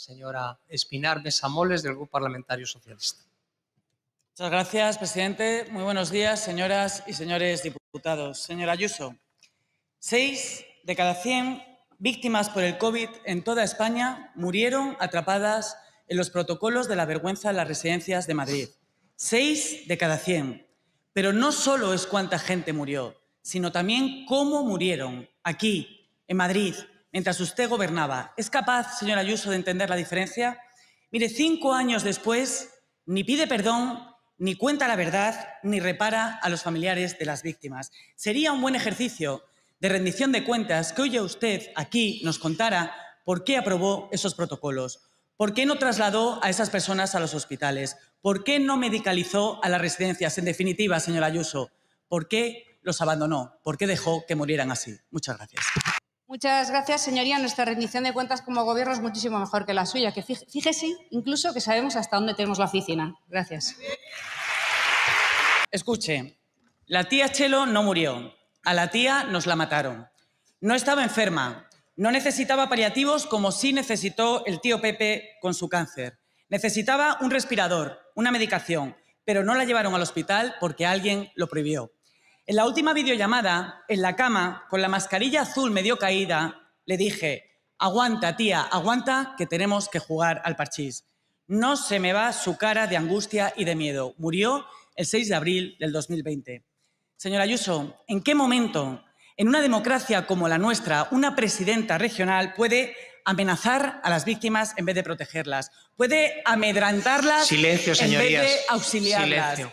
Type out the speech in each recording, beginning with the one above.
señora Espinar Mesa Moles, del Grupo Parlamentario Socialista. Muchas gracias, presidente. Muy buenos días, señoras y señores diputados. Señora Ayuso, 6 de cada 100 víctimas por el COVID en toda España murieron atrapadas en los protocolos de la vergüenza en las residencias de Madrid. 6 de cada 100. Pero no solo es cuánta gente murió, sino también cómo murieron aquí, en Madrid, mientras usted gobernaba. ¿Es capaz, señora Ayuso, de entender la diferencia? Mire, 5 años después, ni pide perdón, ni cuenta la verdad, ni repara a los familiares de las víctimas. Sería un buen ejercicio de rendición de cuentas que hoy usted aquí nos contara por qué aprobó esos protocolos, por qué no trasladó a esas personas a los hospitales, por qué no medicalizó a las residencias. En definitiva, señora Ayuso, ¿por qué los abandonó? ¿Por qué dejó que murieran así? Muchas gracias. Muchas gracias, señoría. Nuestra rendición de cuentas como Gobierno es muchísimo mejor que la suya, que fíjese incluso que sabemos hasta dónde tenemos la oficina. Gracias. Escuche, la tía Chelo no murió, a la tía nos la mataron. No estaba enferma, no necesitaba paliativos como sí necesitó el tío Pepe con su cáncer. Necesitaba un respirador, una medicación, pero no la llevaron al hospital porque alguien lo prohibió. En la última videollamada, en la cama, con la mascarilla azul medio caída, le dije: aguanta, tía, aguanta, que tenemos que jugar al parchís. No se me va su cara de angustia y de miedo. Murió el 6 de abril del 2020. Señora Ayuso, ¿en qué momento, en una democracia como la nuestra, una presidenta regional puede amenazar a las víctimas en vez de protegerlas? ¿Puede amedrantarlas en vez de auxiliarlas? Silencio.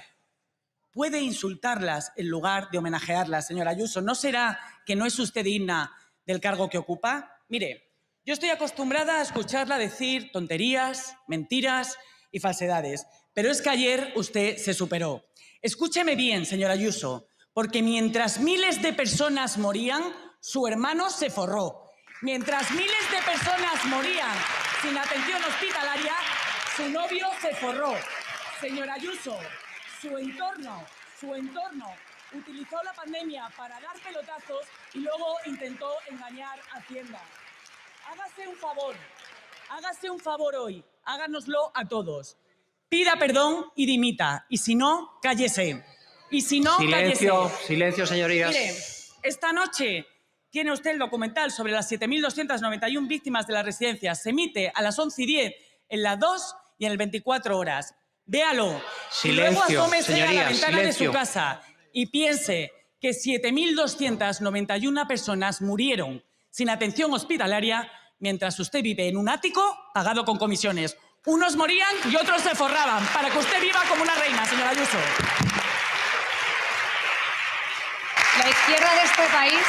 ¿Puede insultarlas en lugar de homenajearlas, señora Ayuso? ¿No será que no es usted digna del cargo que ocupa? Mire, yo estoy acostumbrada a escucharla decir tonterías, mentiras y falsedades, pero es que ayer usted se superó. Escúcheme bien, señora Ayuso, porque mientras miles de personas morían, su hermano se forró. Mientras miles de personas morían sin atención hospitalaria, su novio se forró. Señora Ayuso, su entorno utilizó la pandemia para dar pelotazos y luego intentó engañar a Hacienda. Hágase un favor hoy, háganoslo a todos. Pida perdón y dimita, y si no, cállese. Y si no, silencio, silencio, señorías. Mire, esta noche tiene usted el documental sobre las 7.291 víctimas de las residencias. Se emite a las 11:10 en las 2 y en el 24 horas. Véalo. Silencio, y luego asómese a la ventana silencio. de su casa y piense que 7.291 personas murieron sin atención hospitalaria mientras usted vive en un ático pagado con comisiones. Unos morían y otros se forraban para que usted viva como una reina, señora Ayuso. La izquierda de este país,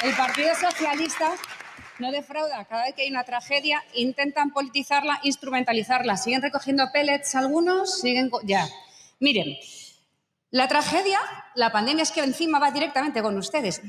el Partido Socialista, no defrauda. Cada vez que hay una tragedia, intentan politizarla, instrumentalizarla. Siguen recogiendo pellets algunos, siguen... Ya. Miren, la tragedia, la pandemia, es que encima va directamente con ustedes,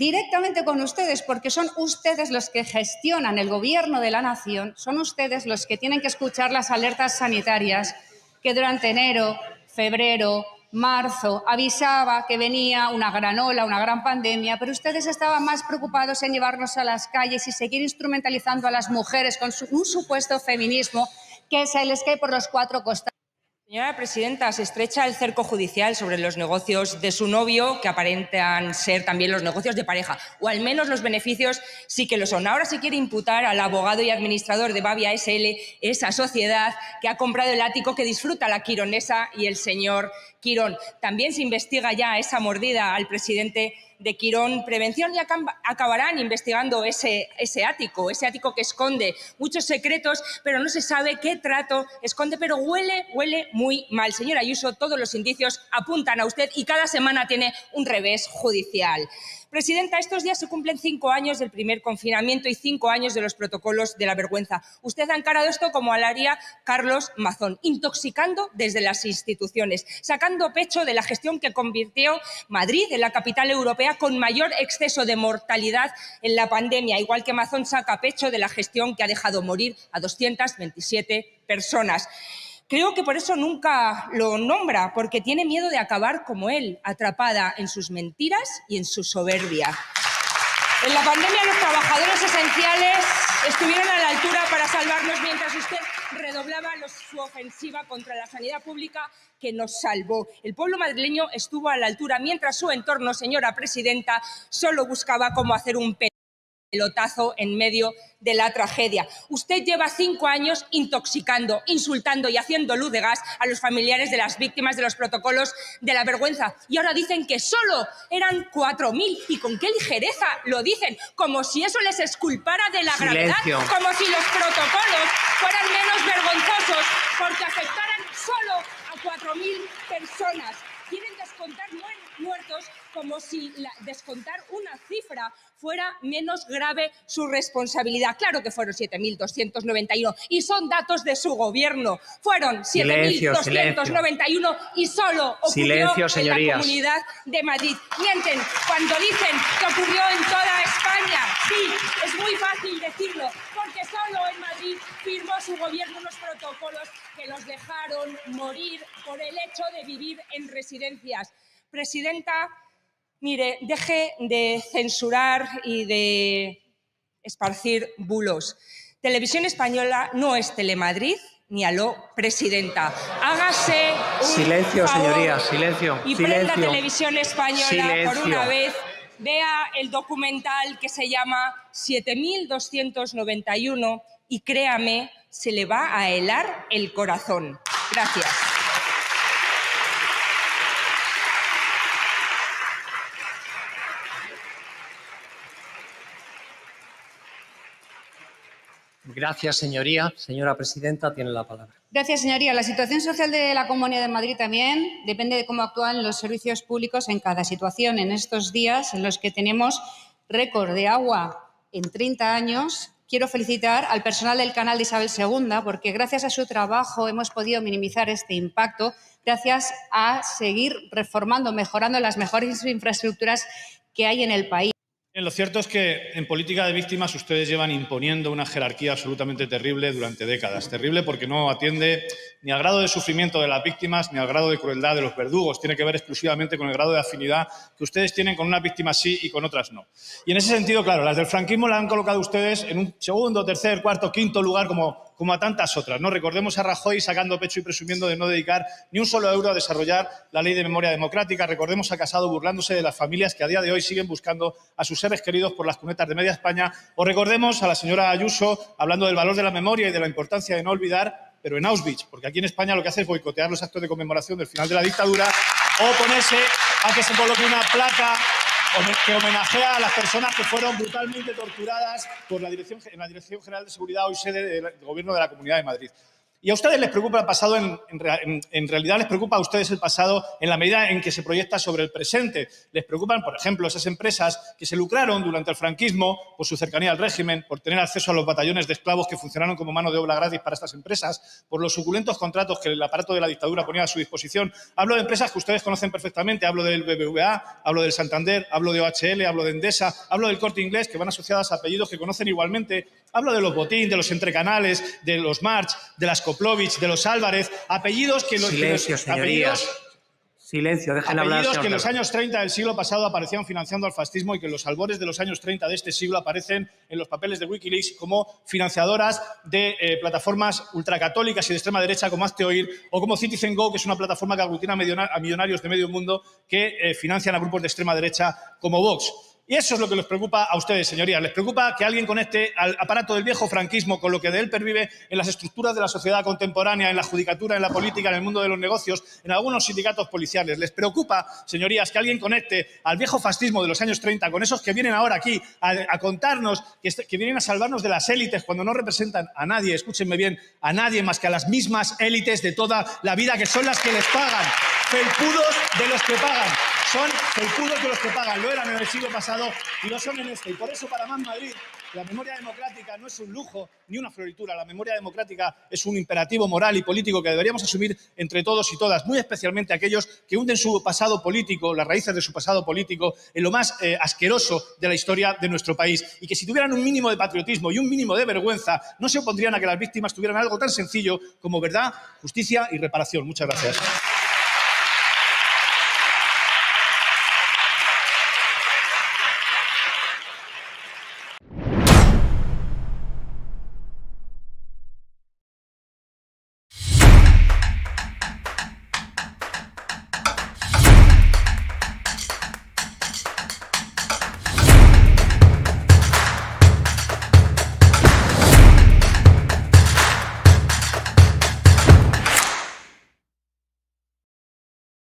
porque son ustedes los que gestionan el gobierno de la nación, son ustedes los que tienen que escuchar las alertas sanitarias que durante enero, febrero, marzo avisaba que venía una gran ola, una gran pandemia, pero ustedes estaban más preocupados en llevarnos a las calles y seguir instrumentalizando a las mujeres con un supuesto feminismo que se les cae por los 4 costados. Señora presidenta, se estrecha el cerco judicial sobre los negocios de su novio, que aparentan ser también los negocios de pareja, o al menos los beneficios sí que lo son. Ahora se quiere imputar al abogado y administrador de Bavia SL, esa sociedad que ha comprado el ático que disfruta la quironesa y el señor Quirón. También se investiga ya esa mordida al presidente de Quirón. Prevención, y acabarán investigando ese ático que esconde muchos secretos, pero no se sabe qué trato esconde, pero huele muy mal. Señora Ayuso, todos los indicios apuntan a usted y cada semana tiene un revés judicial. Presidenta, estos días se cumplen 5 años del primer confinamiento y 5 años de los protocolos de la vergüenza. Usted ha encarado esto como lo haría Carlos Mazón, intoxicando desde las instituciones, sacando pecho de la gestión que convirtió Madrid en la capital europea con mayor exceso de mortalidad en la pandemia, igual que Mazón saca pecho de la gestión que ha dejado morir a 227 personas. Creo que por eso nunca lo nombra, porque tiene miedo de acabar como él, atrapada en sus mentiras y en su soberbia. En la pandemia los trabajadores esenciales estuvieron a la altura para salvarnos mientras usted redoblaba su ofensiva contra la sanidad pública que nos salvó. El pueblo madrileño estuvo a la altura, mientras su entorno, señora presidenta, solo buscaba cómo hacer un pelotazo en medio de la tragedia. Usted lleva 5 años intoxicando, insultando y haciendo luz de gas a los familiares de las víctimas de los protocolos de la vergüenza. Y ahora dicen que solo eran 4.000. ¿Y con qué ligereza lo dicen? Como si eso les exculpara de la gravedad, como si los protocolos fueran menos vergonzosos porque afectaran solo a 4.000 personas. Quieren descontar muertos como si descontar una cifra fuera menos grave su responsabilidad. Claro que fueron 7.291 y son datos de su gobierno. Fueron 7.291 y solo ocurrió en la Comunidad de Madrid. Mienten cuando dicen que ocurrió en toda España. Sí, es muy fácil decirlo, porque solo en Madrid firmó su gobierno unos protocolos que los dejaron morir por el hecho de vivir en residencias. Presidenta, mire, deje de censurar y de esparcir bulos. Televisión Española no es Telemadrid ni Aló, presidenta. Hágase un silencio, favor señorías, silencio. Y prenda Televisión Española por una vez. Vea el documental que se llama 7.291 y créame, se le va a helar el corazón. Gracias. Gracias, señoría. Señora presidenta, tiene la palabra. Gracias, señoría. La situación social de la Comunidad de Madrid también depende de cómo actúan los servicios públicos en cada situación. En estos días en los que tenemos récord de agua en 30 años, quiero felicitar al personal del canal de Isabel II porque gracias a su trabajo hemos podido minimizar este impacto gracias a seguir reformando, mejorando las mejores infraestructuras que hay en el país. Lo cierto es que en política de víctimas ustedes llevan imponiendo una jerarquía absolutamente terrible durante décadas. Terrible porque no atiende ni al grado de sufrimiento de las víctimas ni al grado de crueldad de los verdugos. Tiene que ver exclusivamente con el grado de afinidad que ustedes tienen con unas víctimas sí y con otras no. Y en ese sentido, claro, las del franquismo la han colocado ustedes en un segundo, tercer, cuarto, quinto lugar como a tantas otras, ¿no? Recordemos a Rajoy sacando pecho y presumiendo de no dedicar ni un solo euro a desarrollar la ley de memoria democrática. Recordemos a Casado burlándose de las familias que a día de hoy siguen buscando a sus seres queridos por las cunetas de media España. O recordemos a la señora Ayuso hablando del valor de la memoria y de la importancia de no olvidar, pero en Auschwitz, porque aquí en España lo que hace es boicotear los actos de conmemoración del final de la dictadura o oponerse a que se coloque una placa que homenajea a las personas que fueron brutalmente torturadas por en la Dirección General de Seguridad, hoy sede del Gobierno de la Comunidad de Madrid. Y a ustedes les preocupa el pasado, en realidad les preocupa a ustedes el pasado en la medida en que se proyecta sobre el presente. Les preocupan, por ejemplo, esas empresas que se lucraron durante el franquismo por su cercanía al régimen, por tener acceso a los batallones de esclavos que funcionaron como mano de obra gratis para estas empresas, por los suculentos contratos que el aparato de la dictadura ponía a su disposición. Hablo de empresas que ustedes conocen perfectamente. Hablo del BBVA, hablo del Santander, hablo de OHL, hablo de Endesa, hablo del Corte Inglés, que van asociadas a apellidos que conocen igualmente. Hablo de los Botín, de los Entrecanales, de los March, de las Koplovich, de los Álvarez, apellidos que los señorías. Silencio, dejen hablar. Apellidos que en los años 30 del siglo pasado aparecían financiando al fascismo y que en los albores de los años 30 de este siglo aparecen en los papeles de Wikileaks como financiadoras de plataformas ultracatólicas y de extrema derecha como Hazte Oír o como Citizen Go, que es una plataforma que aglutina a millonarios de medio mundo que financian a grupos de extrema derecha como Vox. Y eso es lo que les preocupa a ustedes, señorías. Les preocupa que alguien conecte al aparato del viejo franquismo con lo que de él pervive en las estructuras de la sociedad contemporánea, en la judicatura, en la política, en el mundo de los negocios, en algunos sindicatos policiales. Les preocupa, señorías, que alguien conecte al viejo fascismo de los años 30 con esos que vienen ahora aquí a contarnos, que vienen a salvarnos de las élites cuando no representan a nadie, escúchenme bien, a nadie más que a las mismas élites de toda la vida, que son las que les pagan. Felpudos de los que pagan. Son felpudos de los que pagan. Lo eran en el siglo pasado y lo son en este. Y por eso para Más Madrid la memoria democrática no es un lujo ni una floritura. La memoria democrática es un imperativo moral y político que deberíamos asumir entre todos y todas, muy especialmente aquellos que hunden su pasado político, las raíces de su pasado político, en lo más asqueroso de la historia de nuestro país. Y que si tuvieran un mínimo de patriotismo y un mínimo de vergüenza, no se opondrían a que las víctimas tuvieran algo tan sencillo como verdad, justicia y reparación. Muchas gracias.